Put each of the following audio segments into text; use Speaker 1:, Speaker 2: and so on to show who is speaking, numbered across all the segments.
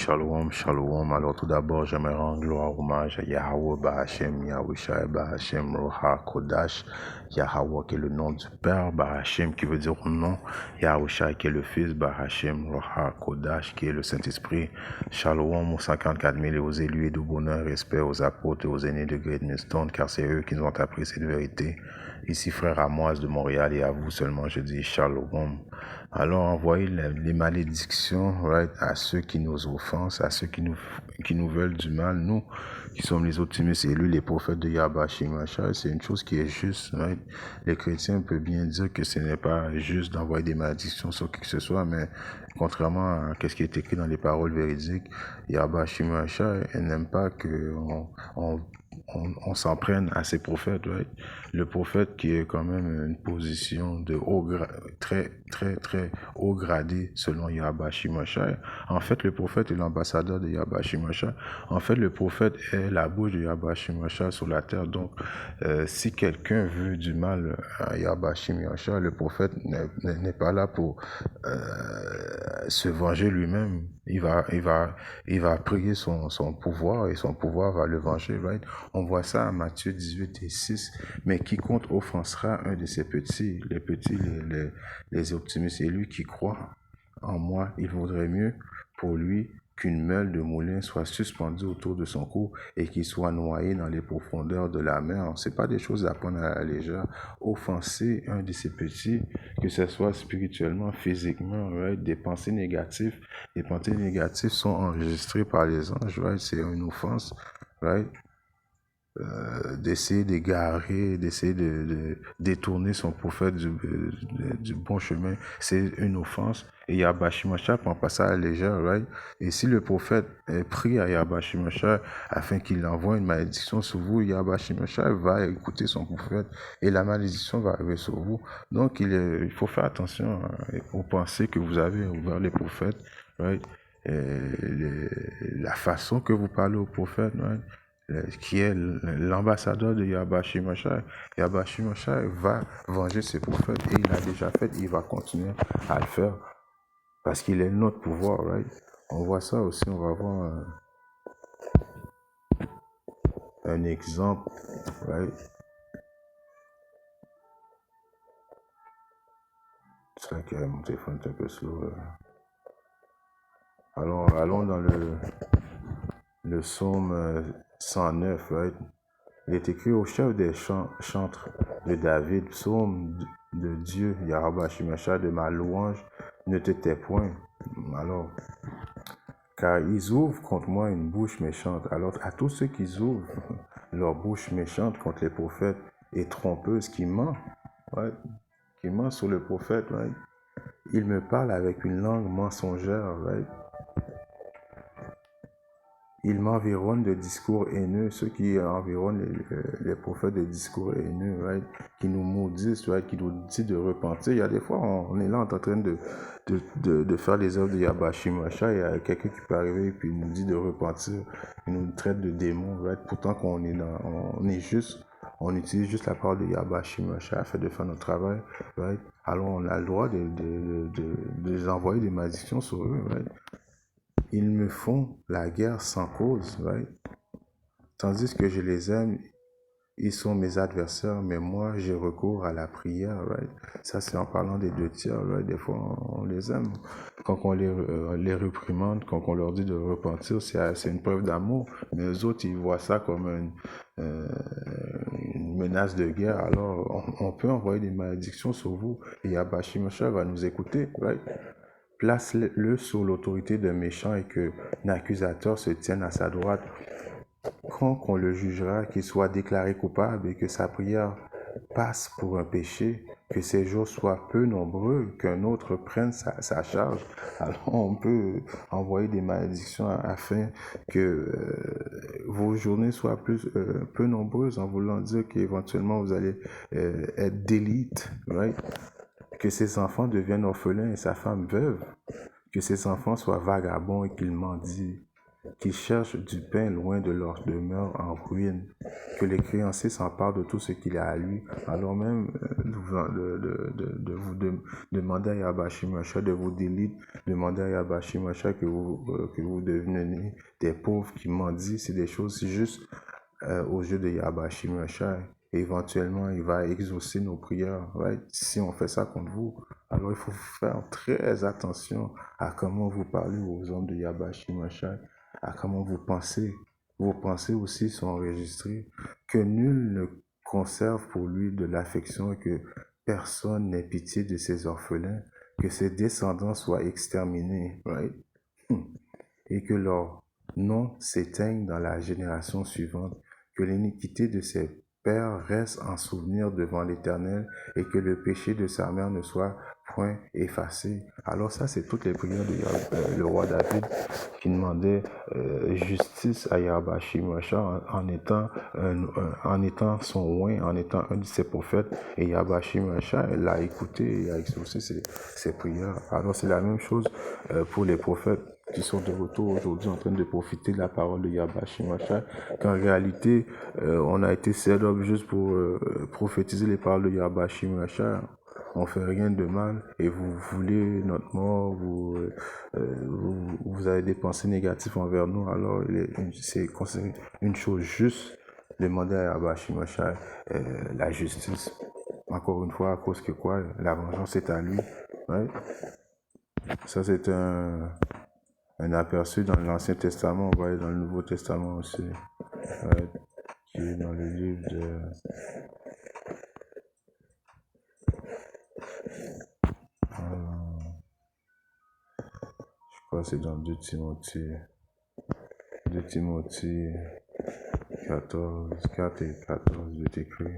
Speaker 1: Shalom, shalom. Alors tout d'abord, j'aimerais rendre gloire, hommage à Yahweh Bahashem, Yahushua Bahashem, Roha Kodash, Yahweh qui est le nom du Père, Bahashem qui veut dire nom, Yahushua qui est le Fils, Bahashem, Roha Kodash qui est le Saint-Esprit. Shalom aux 54 000 et aux élus et de bonheur, respect aux apôtres et aux aînés de Great Millstone, car c'est eux qui nous ont appris cette vérité. Ici, frère Amoise de Montréal, et à vous seulement, je dis Shalom. Alors, envoyez les malédictions, right, à ceux qui nous offensent, à ceux qui nous veulent du mal. Nous, qui sommes les optimistes élus, les prophètes de Yahweh Shemashah, c'est une chose qui est juste. Right? Les chrétiens peuvent bien dire que ce n'est pas juste d'envoyer des malédictions sur qui que ce soit, mais contrairement à ce qui est écrit dans les paroles véridiques, Yahweh Shemashah n'aime pas qu'on s'en prenne à ces prophètes. Right? Le prophète qui est quand même une position de très haut gradé selon Yahweh Shemashah. En fait, le prophète est l'ambassadeur de Yahweh Shemashah. En fait, le prophète est la bouche de Yahweh Shemashah sur la terre. Donc, si quelqu'un veut du mal à Yahweh Shemashah, le prophète n'est pas là pour se venger lui-même. Il va prier son pouvoir et son pouvoir va le venger. Right? On voit ça à Matthieu 18 et 6. Mais quiconque offensera un de ses petits, les optimistes élus qui croient en moi, il vaudrait mieux pour lui qu'une meule de moulin soit suspendue autour de son cou et qu'il soit noyé dans les profondeurs de la mer. C'est pas des choses à prendre à la légère. Offenser un de ses petits, que ce soit spirituellement, physiquement, right? Des pensées négatives. Les pensées négatives sont enregistrées par les anges, right? C'est une offense, right? D'essayer d'égarer, d'essayer de détourner son prophète du bon chemin, c'est une offense. Et Yahweh Shemashah prend pas ça à la légère, right? Et si le prophète prie à Yahweh Shemashah afin qu'il envoie une malédiction sur vous, Yahweh Shemashah va écouter son prophète et la malédiction va arriver sur vous. Donc il faut faire attention aux pensées que vous avez envers les prophètes, right? La façon que vous parlez aux prophètes, right? Qui est l'ambassadeur de Yahweh Shemashah. Yahweh Shemashah va venger ses prophètes et il l'a déjà fait, il va continuer à le faire parce qu'il est notre pouvoir, right? On voit ça aussi, on va voir un exemple, right? C'est vrai que mon téléphone est un peu slow. Allons dans le psaume 109, right? Il est écrit au chef des chantres de David, psaume de Dieu, Yahweh Shemashah, de ma louange ne te tais point. Alors, car ils ouvrent contre moi une bouche méchante. Alors, à tous ceux qui ouvrent leur bouche méchante contre les prophètes et trompeuses qui mentent, right? Qui mentent sur le prophète, right? Ils me parlent avec une langue mensongère, right? Ils m'environnent de discours haineux, ceux qui environnent les prophètes de discours haineux, right? Qui nous maudissent, right? Qui nous disent de repentir. Il y a des fois, on est là en train de faire les œuvres de Yahweh Shemashah, il y a quelqu'un qui peut arriver et puis il nous dit de repentir, il nous traite de démons, right? Pourtant qu'on est on utilise juste la parole de Yahweh Shemashah afin de faire notre travail, right? Alors on a le droit de les envoyer des malédictions sur eux, right? Ils me font la guerre sans cause, right? Tandis que je les aime, ils sont mes adversaires, mais moi, j'ai recours à la prière, right? Ça, c'est en parlant des deux tiers, right? Des fois, on les aime. Quand on les réprimande, quand on leur dit de repentir, c'est une preuve d'amour. Mais eux autres, ils voient ça comme une menace de guerre. Alors, on peut envoyer des malédictions sur vous. Et Yahweh Shemashah va nous écouter, right? Place-le sous l'autorité d'un méchant et que l'accusateur se tienne à sa droite. Quand qu'on le jugera, qu'il soit déclaré coupable et que sa prière passe pour un péché, que ses jours soient peu nombreux, qu'un autre prenne sa charge. Alors on peut envoyer des malédictions afin que vos journées soient peu nombreuses, en voulant dire qu'éventuellement vous allez être d'élite, right? Que ses enfants deviennent orphelins et sa femme veuve, que ses enfants soient vagabonds et qu'ils mendient. qu'ils cherchent du pain loin de leur demeure en ruine, que les créanciers s'emparent de tout ce qu'il a à lui, alors même demander à Yahweh Shimashai de vous délite, demander à Yahweh Shimashai que vous deveniez des pauvres qui mendient, c'est des choses justes aux yeux de Yahweh Shimashai. Et éventuellement, il va exaucer nos prières. Right? Si on fait ça contre vous, alors il faut faire très attention à comment vous parlez aux hommes de Yahweh Shimashai, à comment vous pensez. Vos pensées aussi sont enregistrées. Que nul ne conserve pour lui de l'affection et que personne n'ait pitié de ses orphelins, que ses descendants soient exterminés. Right? Et que leur nom s'éteigne dans la génération suivante, que l'iniquité de ses pères reste en souvenir devant l'Éternel et que le péché de sa mère ne soit point effacé. Alors ça, c'est toutes les prières de le roi David qui demandait justice à Yahweh Shimashai en étant son oint, en étant un de ses prophètes. Et Yahweh Shimashai l'a écouté et a exaucé ses prières. Alors c'est la même chose pour les prophètes qui sont de retour aujourd'hui en train de profiter de la parole de Yahweh Shimashai, qu'en réalité, on a été set up juste pour prophétiser les paroles de Yahweh Shimashai. On fait rien de mal et vous voulez notre mort, vous avez des pensées négatives envers nous, alors c'est une chose juste, demander à Yahweh Shimashai la justice. Encore une fois, à cause que quoi, la vengeance est à lui. Right? Ça, c'est un aperçu dans l'Ancien Testament, on va aller dans le Nouveau Testament aussi, qui est dans le livre de... je crois que c'est dans 2 Timothée 14, 4 et 14, il est écrit.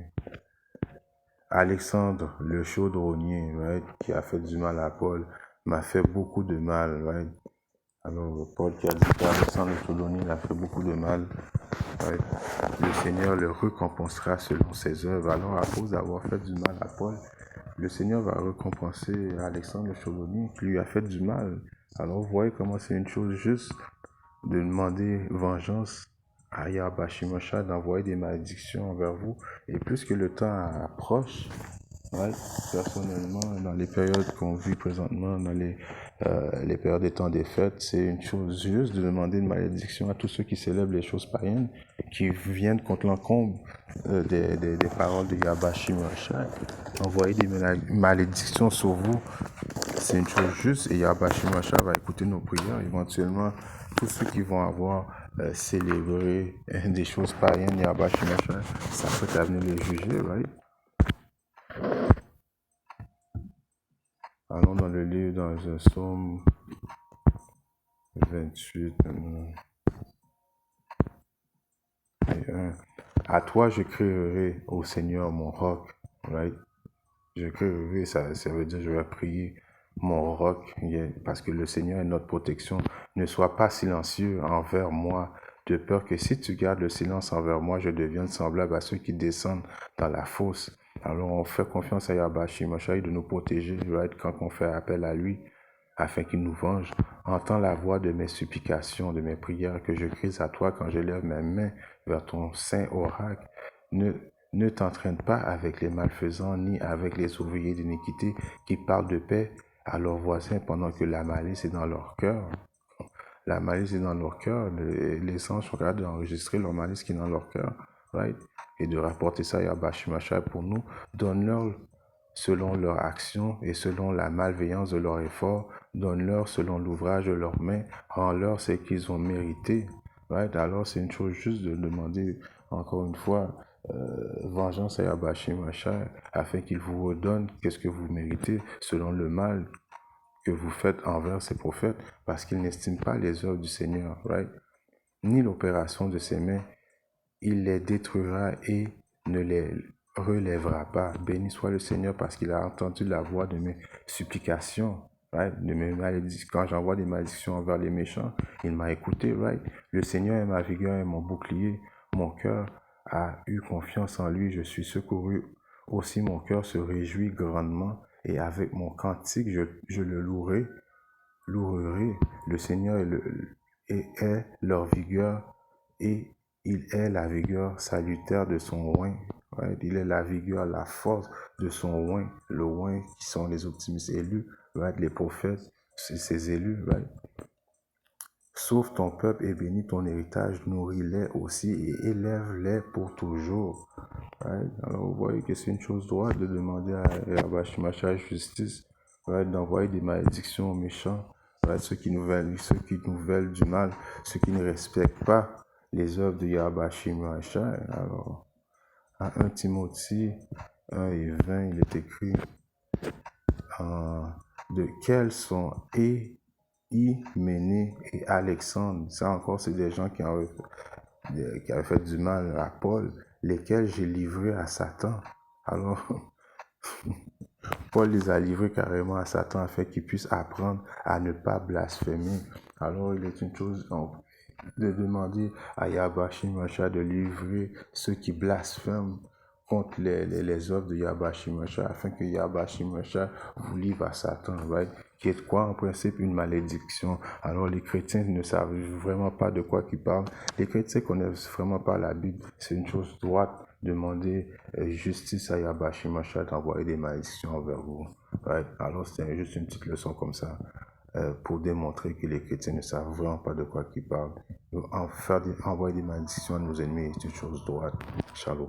Speaker 1: Alexandre, le chaudronnier, right, qui a fait du mal à Paul, m'a fait beaucoup de mal, right? Alors, Paul qui a dit qu'Alexandre le chaudronnier a fait beaucoup de mal, right? Le Seigneur le récompensera selon ses œuvres. Alors, à cause d'avoir fait du mal à Paul, le Seigneur va récompenser Alexandre le chaudronnier qui lui a fait du mal. Alors, vous voyez comment c'est une chose juste de demander vengeance à Yahweh Shimashai, d'envoyer des malédictions envers vous. Et plus que le temps approche, ouais, personnellement, dans les périodes qu'on vit présentement, dans les périodes des temps des fêtes, c'est une chose juste de demander une malédiction à tous ceux qui célèbrent les choses païennes, qui viennent contre l'encombre des paroles de Yahweh Shimashai. Envoyer des malédictions sur vous, c'est une chose juste et Yahweh Shimashai va écouter nos prières. Éventuellement, tous ceux qui vont avoir célébré des choses païennes, Yahweh Shimashai, ça peut venir les juger, right? Allons dans le livre, dans un psaume 28 et 1. À toi je crierai, ô Seigneur, mon roc. Right? Je crierai, ça veut dire je vais prier mon roc, parce que le Seigneur est notre protection. Ne sois pas silencieux envers moi, de peur que si tu gardes le silence envers moi, je devienne semblable à ceux qui descendent dans la fosse. Alors on fait confiance à Yahweh Shimashai de nous protéger, right, quand on fait appel à lui, afin qu'il nous venge. Entends la voix de mes supplications, de mes prières que je crie à toi quand je lève mes mains vers ton saint oracle. Ne t'entraîne pas avec les malfaisants, ni avec les ouvriers d'iniquité qui parlent de paix à leurs voisins pendant que la malice est dans leur cœur. La malice est dans leur cœur. Les anges sont capables d'enregistrer leur malice qui est dans leur cœur, right? Et de rapporter ça à Yahweh Shimashai pour nous. Donne-leur selon leur action et selon la malveillance de leur effort. Donne-leur selon l'ouvrage de leurs mains. Rends-leur ce qu'ils ont mérité. Right? Alors, c'est une chose juste de demander, encore une fois, vengeance à Yahweh Shimashai afin qu'il vous redonne qu'est-ce que vous méritez selon le mal que vous faites envers ces prophètes, parce qu'ils n'estiment pas les œuvres du Seigneur, right? Ni l'opération de ses mains. Il les détruira et ne les relèvera pas. Béni soit le Seigneur parce qu'il a entendu la voix de mes supplications, right? De mes malédictions. Quand j'envoie des malédictions envers les méchants, il m'a écouté, right? Le Seigneur est ma vigueur et mon bouclier. Mon cœur a eu confiance en lui. Je suis secouru. Aussi mon cœur se réjouit grandement et avec mon cantique, je le louerai. Le Seigneur et est leur vigueur, et il est la vigueur salutaire de son oint. Right? Il est la vigueur, la force de son oint, le oint qui sont les optimistes élus, right? Les prophètes, c'est ses élus. Right? Sauve ton peuple et bénis ton héritage, nourris-les aussi et élève-les pour toujours. Right? Alors vous voyez que c'est une chose droite de demander à Yahweh Shemashah justice, right? D'envoyer des malédictions aux méchants, right? Ceux qui nous veulent du mal, ceux qui ne respectent pas les œuvres de Yahweh Shemashah. Alors, à 1 Timothée 1 et 20, il est écrit de quels sont Hyménée et Alexandre. Ça encore, c'est des gens qui avaient fait du mal à Paul, lesquels j'ai livrés à Satan. Alors, Paul les a livrés carrément à Satan afin qu'il puisse apprendre à ne pas blasphémer. Alors, il est une chose de demander à Yahweh Shemashah de livrer ceux qui blasphèment contre les œuvres de Yahweh Shemashah afin que Yahweh Shemashah vous livre à Satan, right? Qui est quoi en principe une malédiction. Alors les chrétiens ne savent vraiment pas de quoi ils parlent. Les chrétiens connaissent vraiment pas la Bible. C'est une chose droite. Demander justice à Yahweh Shemashah d'envoyer des malédictions envers vous. Right? Alors c'est juste une petite leçon comme ça. Pour démontrer que les chrétiens ne savent vraiment pas de quoi ils parlent. Envoyer des malédictions à nos ennemis est une chose droite. Shalom.